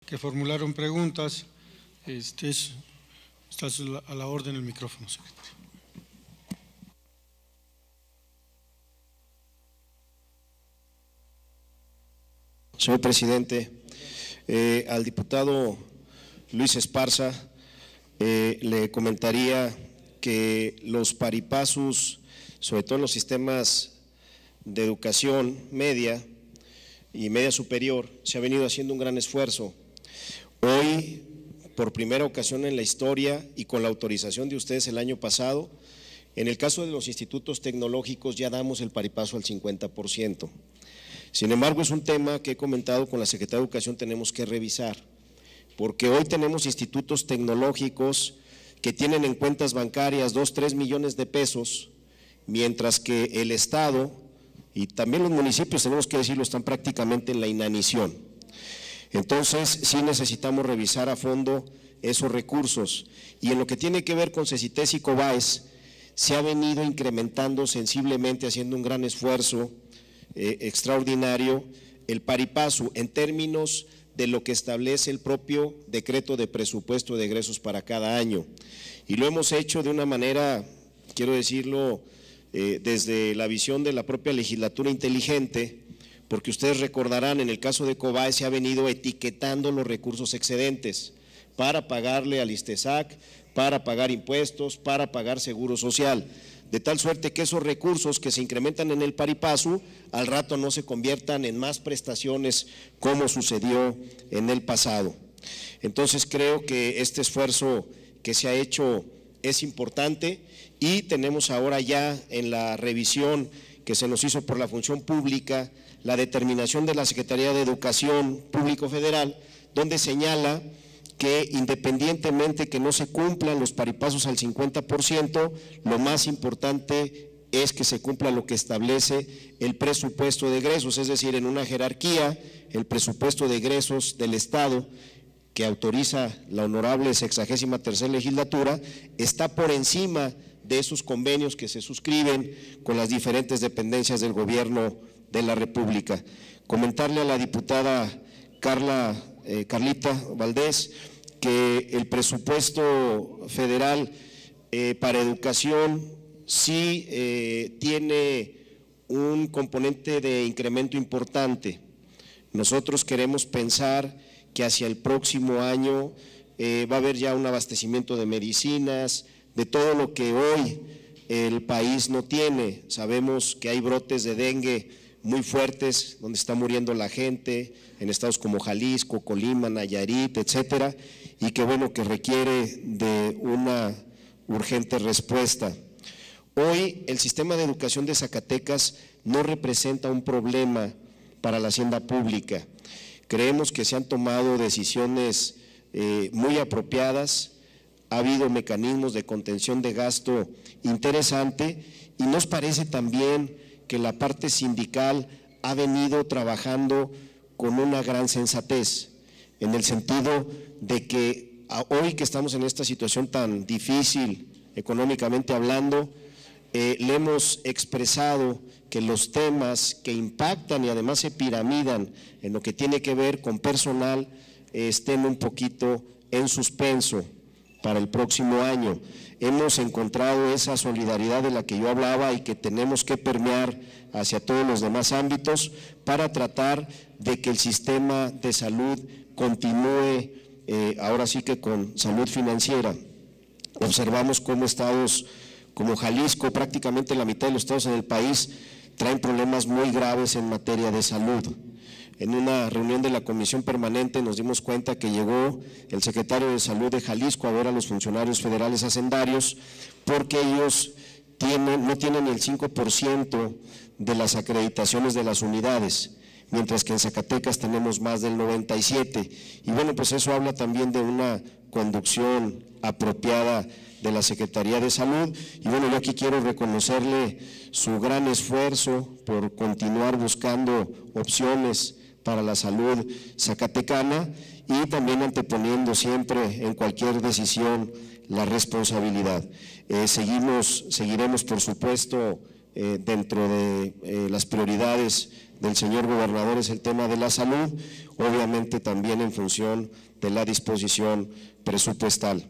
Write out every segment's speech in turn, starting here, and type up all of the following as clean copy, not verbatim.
que formularon preguntas. Está a la orden el micrófono, secretario. Señor presidente, al diputado Luis Esparza le comentaría que los paripasus, sobre todo en los sistemas de educación media y media superior, se ha venido haciendo un gran esfuerzo. Hoy, por primera ocasión en la historia y con la autorización de ustedes el año pasado, en el caso de los institutos tecnológicos ya damos el paripaso al 50%. Sin embargo, es un tema que he comentado con la Secretaría de Educación, tenemos que revisar, porque hoy tenemos institutos tecnológicos que tienen en cuentas bancarias 2-3 millones de pesos, mientras que el Estado y también los municipios, tenemos que decirlo, están prácticamente en la inanición. Entonces, sí necesitamos revisar a fondo esos recursos. Y en lo que tiene que ver con CECITES y COBAES, se ha venido incrementando sensiblemente, haciendo un gran esfuerzo extraordinario, el paripasu en términos de lo que establece el propio decreto de presupuesto de egresos para cada año. Y lo hemos hecho de una manera, quiero decirlo, desde la visión de la propia legislatura inteligente, porque ustedes recordarán, en el caso de COBAES se ha venido etiquetando los recursos excedentes para pagarle al ISTESAC, para pagar impuestos, para pagar seguro social, de tal suerte que esos recursos que se incrementan en el paripasu al rato no se conviertan en más prestaciones como sucedió en el pasado. Entonces creo que este esfuerzo que se ha hecho es importante y tenemos ahora ya en la revisión que se nos hizo por la función pública la determinación de la Secretaría de Educación Público Federal, donde señala que independientemente que no se cumplan los paripasos al 50%, lo más importante es que se cumpla lo que establece el presupuesto de egresos, es decir, en una jerarquía, el presupuesto de egresos del Estado que autoriza la honorable 63ª legislatura, está por encima de esos convenios que se suscriben con las diferentes dependencias del gobierno de la República. Comentarle a la diputada Carlita Valdés que el presupuesto federal para educación sí tiene un componente de incremento importante. Nosotros queremos pensar que hacia el próximo año va a haber ya un abastecimiento de medicinas, de todo lo que hoy el país no tiene. Sabemos que hay brotes de dengue muy fuertes, donde está muriendo la gente, en estados como Jalisco, Colima, Nayarit, etcétera, y que bueno, que requiere de una urgente respuesta. Hoy el sistema de educación de Zacatecas no representa un problema para la hacienda pública. Creemos que se han tomado decisiones muy apropiadas, ha habido mecanismos de contención de gasto interesante y nos parece también que la parte sindical ha venido trabajando con una gran sensatez, en el sentido de que hoy que estamos en esta situación tan difícil económicamente hablando, le hemos expresado que los temas que impactan y además se piramidan en lo que tiene que ver con personal estén un poquito en suspenso para el próximo año. Hemos encontrado esa solidaridad de la que yo hablaba y que tenemos que permear hacia todos los demás ámbitos para tratar de que el sistema de salud continúe, ahora sí que con salud financiera. Observamos cómo estados como Jalisco, prácticamente la mitad de los estados en el país traen problemas muy graves en materia de salud. En una reunión de la Comisión Permanente nos dimos cuenta que llegó el secretario de Salud de Jalisco a ver a los funcionarios federales hacendarios porque ellos no tienen el 5% de las acreditaciones de las unidades, mientras que en Zacatecas tenemos más del 97%. Y bueno, pues eso habla también de una conducción apropiada de la Secretaría de Salud. Y bueno, yo aquí quiero reconocerle su gran esfuerzo por continuar buscando opciones para la salud zacatecana y también anteponiendo siempre en cualquier decisión la responsabilidad. Seguiremos por supuesto dentro de las prioridades del señor gobernador es el tema de la salud, obviamente también en función de la disposición presupuestal.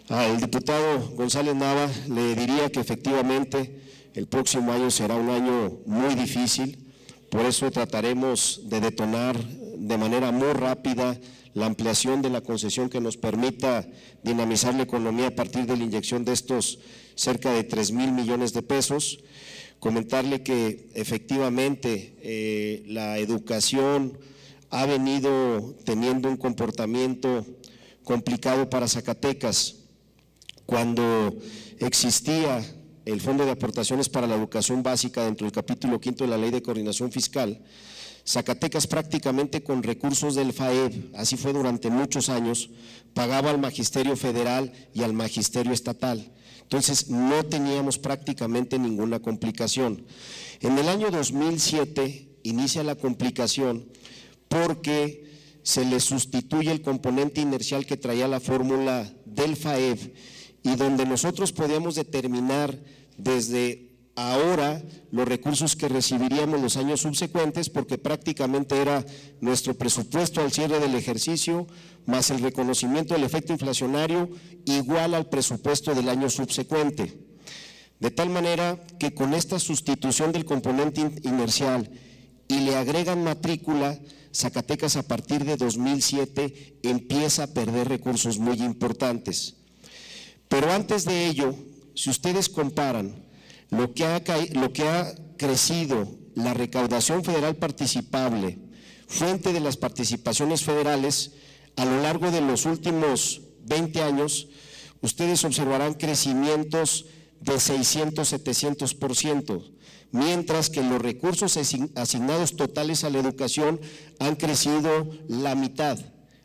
Al diputado González Nava le diría que efectivamente el próximo año será un año muy difícil, por eso trataremos de detonar de manera muy rápida la ampliación de la concesión que nos permita dinamizar la economía a partir de la inyección de estos cerca de 3,000 millones de pesos. Comentarle que efectivamente la educación ha venido teniendo un comportamiento complicado para Zacatecas. Cuando existía el Fondo de Aportaciones para la Educación Básica dentro del capítulo 5 de la Ley de Coordinación Fiscal, Zacatecas prácticamente con recursos del FAEB, así fue durante muchos años, pagaba al magisterio federal y al magisterio estatal. Entonces no teníamos prácticamente ninguna complicación. En el año 2007 inicia la complicación porque se le sustituye el componente inercial que traía la fórmula del FAEB y donde nosotros podíamos determinar desde ahora los recursos que recibiríamos los años subsecuentes, porque prácticamente era nuestro presupuesto al cierre del ejercicio más el reconocimiento del efecto inflacionario igual al presupuesto del año subsecuente. De tal manera que con esta sustitución del componente inercial y le agregan matrícula, Zacatecas a partir de 2007 empieza a perder recursos muy importantes. Pero antes de ello, si ustedes comparan lo que ha crecido la recaudación federal participable, fuente de las participaciones federales, a lo largo de los últimos 20 años, ustedes observarán crecimientos de 600-700%, mientras que los recursos asignados totales a la educación han crecido la mitad.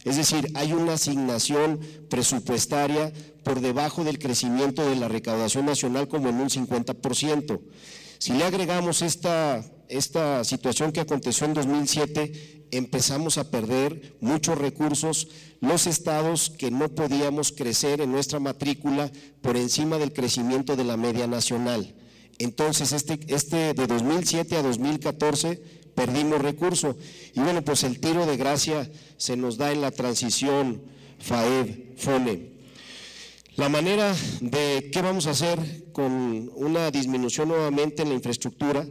Es decir, hay una asignación presupuestaria por debajo del crecimiento de la recaudación nacional como en un 50%. Si le agregamos esta situación que aconteció en 2007, empezamos a perder muchos recursos, los estados que no podíamos crecer en nuestra matrícula por encima del crecimiento de la media nacional. Entonces, de 2007 a 2014 perdimos recursos y bueno, pues el tiro de gracia se nos da en la transición FAEB-FONE. La manera de qué vamos a hacer con una disminución nuevamente en la infraestructura,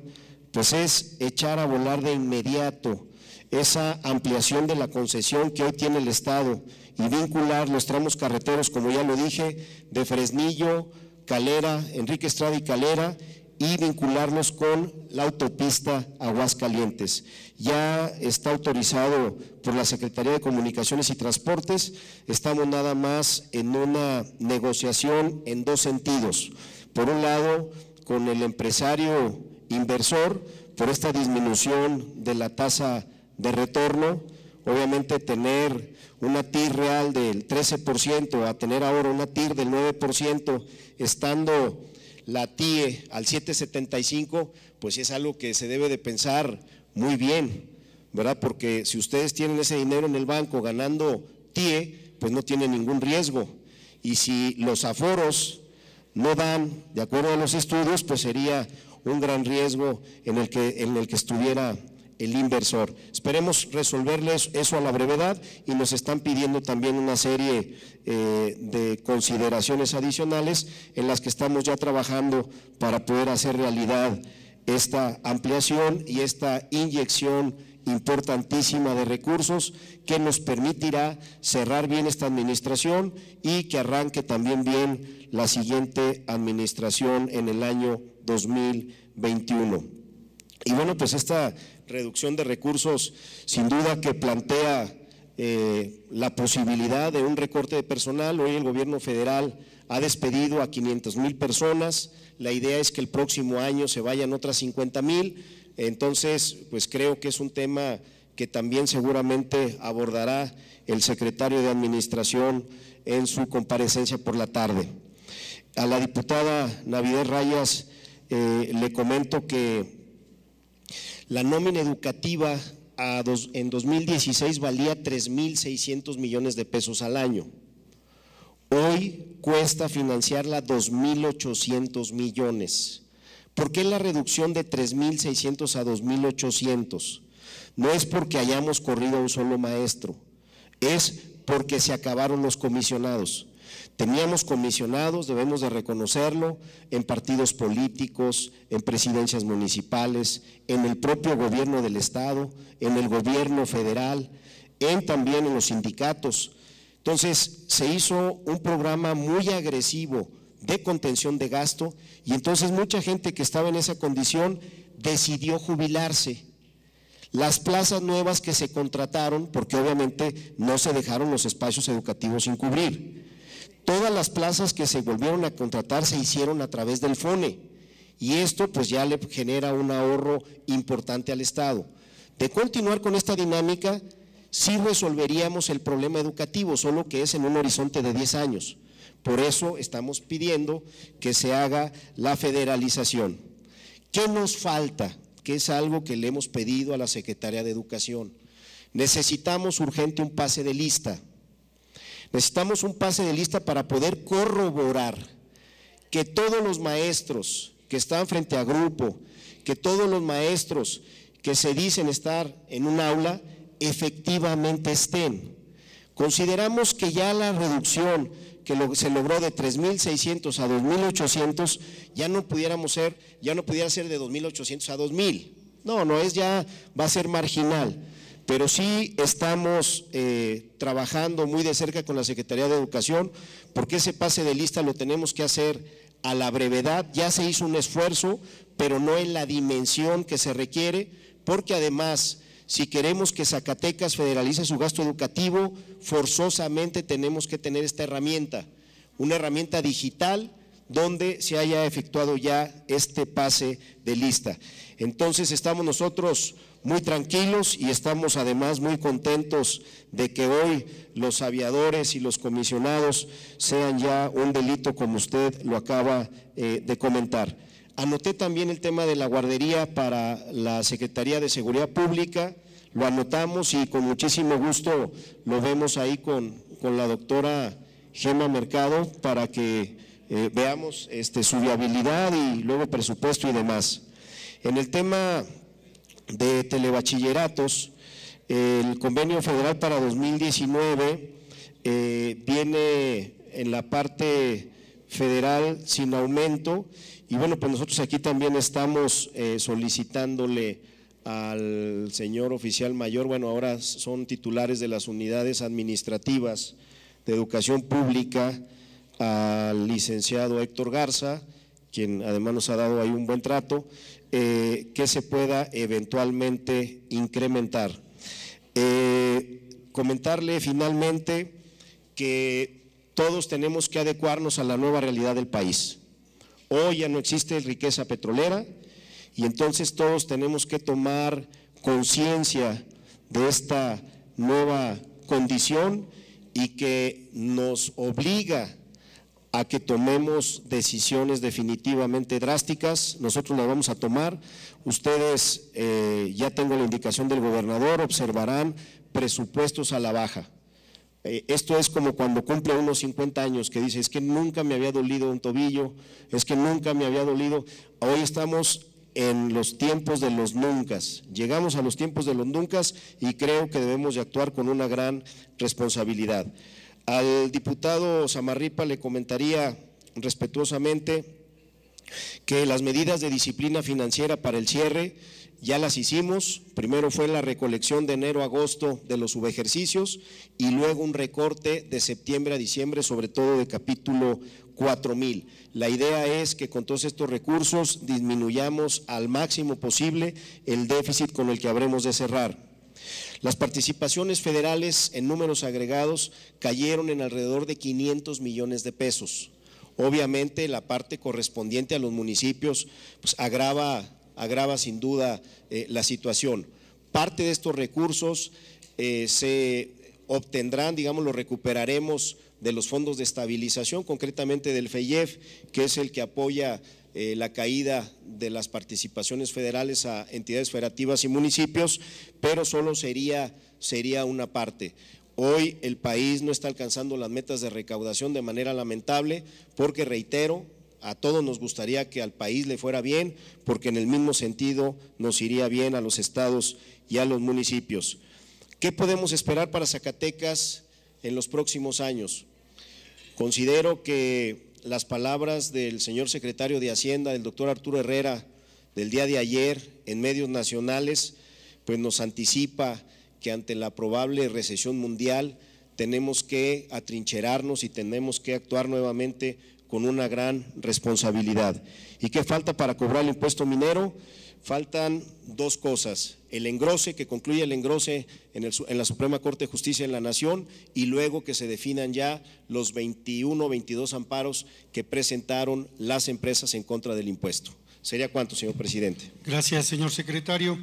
pues es echar a volar de inmediato esa ampliación de la concesión que hoy tiene el Estado y vincular los tramos carreteros, como ya lo dije, de Fresnillo, Calera, Enrique Estrada y Calera, y vincularlos con la autopista Aguascalientes. Ya está autorizado por la Secretaría de Comunicaciones y Transportes, estamos nada más en una negociación en dos sentidos. Por un lado, con el empresario inversor, por esta disminución de la tasa de retorno, obviamente tener una TIR real del 13% a tener ahora una TIR del 9%, estando la TIE al 7.75, pues es algo que se debe de pensar muy bien, ¿verdad? Porque si ustedes tienen ese dinero en el banco ganando TIE, pues no tienen ningún riesgo. Y si los aforos no dan, de acuerdo a los estudios, pues sería un gran riesgo en el que estuviera el inversor. Esperemos resolverles eso a la brevedad y nos están pidiendo también una serie de consideraciones adicionales en las que estamos ya trabajando para poder hacer realidad esta ampliación y esta inyección importantísima de recursos que nos permitirá cerrar bien esta administración y que arranque también bien la siguiente administración en el año 2021. Y bueno, pues esta reducción de recursos sin duda que plantea la posibilidad de un recorte de personal. Hoy el gobierno federal ha despedido a 500,000 personas, la idea es que el próximo año se vayan otras 50,000, entonces pues creo que es un tema que también seguramente abordará el secretario de Administración en su comparecencia por la tarde. A la diputada Navidad Rayas le comento que la nómina educativa en 2016 valía 3,600 millones de pesos al año. Hoy cuesta financiarla 2,800 millones. ¿Por qué la reducción de 3,600 a 2,800? No es porque hayamos corrido a un solo maestro, es porque se acabaron los comisionados. Teníamos comisionados, debemos de reconocerlo, en partidos políticos, en presidencias municipales, en el propio gobierno del estado, en el gobierno federal, también en los sindicatos. Entonces se hizo un programa muy agresivo de contención de gasto y entonces mucha gente que estaba en esa condición decidió jubilarse. Las plazas nuevas que se contrataron, porque obviamente no se dejaron los espacios educativos sin cubrir. Todas las plazas que se volvieron a contratar se hicieron a través del FONE y esto pues ya le genera un ahorro importante al Estado. De continuar con esta dinámica, sí resolveríamos el problema educativo, solo que es en un horizonte de 10 años. Por eso estamos pidiendo que se haga la federalización. ¿Qué nos falta? Que es algo que le hemos pedido a la Secretaría de Educación. Necesitamos urgente un pase de lista. Necesitamos un pase de lista para poder corroborar que todos los maestros que están frente a grupo, que todos los maestros que se dicen estar en un aula, efectivamente estén. Consideramos que ya la reducción que se logró de 3,600 a 2,800 ya no pudiera ser de 2,800 a 2,000. No, va a ser marginal, pero sí estamos trabajando muy de cerca con la Secretaría de Educación porque ese pase de lista lo tenemos que hacer a la brevedad. Ya se hizo un esfuerzo, pero no en la dimensión que se requiere, porque además si queremos que Zacatecas federalice su gasto educativo, forzosamente tenemos que tener esta herramienta, una herramienta digital donde se haya efectuado ya este pase de lista. Entonces estamos nosotros muy tranquilos y estamos además muy contentos de que hoy los aviadores y los comisionados sean ya un delito como usted lo acaba de comentar. Anoté también el tema de la guardería para la Secretaría de Seguridad Pública, lo anotamos y con muchísimo gusto lo vemos ahí con la doctora Gema Mercado para que veamos su viabilidad y luego presupuesto y demás. En el tema de telebachilleratos, el convenio federal para 2019 viene en la parte federal sin aumento y bueno, pues nosotros aquí también estamos solicitándole al señor oficial mayor, bueno, ahora son titulares de las unidades administrativas de educación pública, al licenciado Héctor Garza, quien además nos ha dado ahí un buen trato, que se pueda eventualmente incrementar. Comentarle finalmente que todos tenemos que adecuarnos a la nueva realidad del país. Hoy ya no existe riqueza petrolera y entonces todos tenemos que tomar conciencia de esta nueva condición y que nos obliga a que tomemos decisiones definitivamente drásticas. Nosotros las vamos a tomar. Ustedes, ya tengo la indicación del gobernador, observarán presupuestos a la baja. Esto es como cuando cumple unos 50 años que dice, es que nunca me había dolido un tobillo, es que nunca me había dolido. Hoy estamos en los tiempos de los nuncas, llegamos a los tiempos de los nuncas y creo que debemos de actuar con una gran responsabilidad. Al diputado Samarripa le comentaría respetuosamente que las medidas de disciplina financiera para el cierre ya las hicimos. Primero fue la recolección de enero a agosto de los subejercicios y luego un recorte de septiembre a diciembre, sobre todo de capítulo 4,000. La idea es que con todos estos recursos disminuyamos al máximo posible el déficit con el que habremos de cerrar. Las participaciones federales en números agregados cayeron en alrededor de 500 millones de pesos. Obviamente la parte correspondiente a los municipios pues agrava sin duda la situación. Parte de estos recursos se obtendrán, digamos, los recuperaremos de los fondos de estabilización, concretamente del FEIEF, que es el que apoya la caída de las participaciones federales a entidades federativas y municipios, pero solo sería una parte. Hoy el país no está alcanzando las metas de recaudación de manera lamentable porque, reitero, a todos nos gustaría que al país le fuera bien, porque en el mismo sentido nos iría bien a los estados y a los municipios. ¿Qué podemos esperar para Zacatecas en los próximos años? Considero que las palabras del señor secretario de Hacienda, del doctor Arturo Herrera, del día de ayer en medios nacionales, pues nos anticipa que ante la probable recesión mundial tenemos que atrincherarnos y tenemos que actuar nuevamente con una gran responsabilidad. ¿Y qué falta para cobrar el impuesto minero? Faltan dos cosas: el engrose, que concluya el engrose en la Suprema Corte de Justicia de la Nación, y luego que se definan ya los 21 o 22 amparos que presentaron las empresas en contra del impuesto. ¿Sería cuánto, señor presidente? Gracias, señor secretario.